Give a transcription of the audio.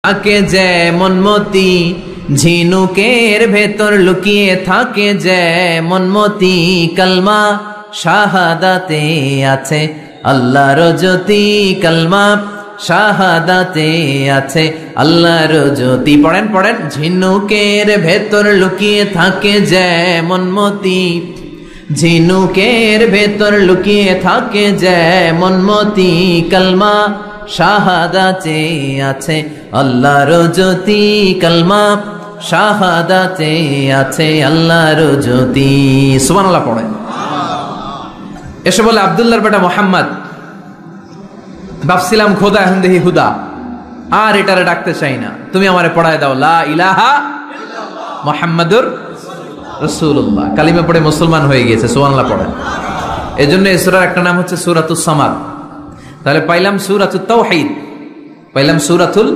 থাকে যেমন মতি, ঝিনুকের ভেতর লুকিয়ে থাকে যেমন মতি, কালমা শাহাদাতে আছে আল্লাহর জ্যোতি, কালমা শাহাদাতে আছে আল্লাহর জ্যোতি। পড়েন পড়েন। ঝিনুকের ভেতর লুকিয়ে থাকে যেমন মতি, ঝিনুকের ভেতর লুকিয়ে থাকে যেমন মতি, কালমা শাহাদাতে আছে আল্লাহর জ্যোতি, কালমা শাহাদাতে আছে আল্লাহর জ্যোতি। সুবহানাল্লাহ পড়েন। এসে বলে আব্দুল্লাহর বেটা মোহাম্মদ, ভাবছিলাম খোদা, এখন দেখি হুদা, আর এটারে ডাকতে চাই না, তুমি আমারে পড়ায় দাও লা ইলাহা মুহাম্মাদুর রাসূলুল্লাহ। কালিমা পড়ে মুসলমান হয়ে গিয়েছে। সুবহানাল্লাহ পড়েন। এজন্য এই সূরার একটা নাম হচ্ছে সূরাতুস সামাদ। তাহলে পাইলাম সূরাতুত তাওহীদ, পাইলাম সূরাতুল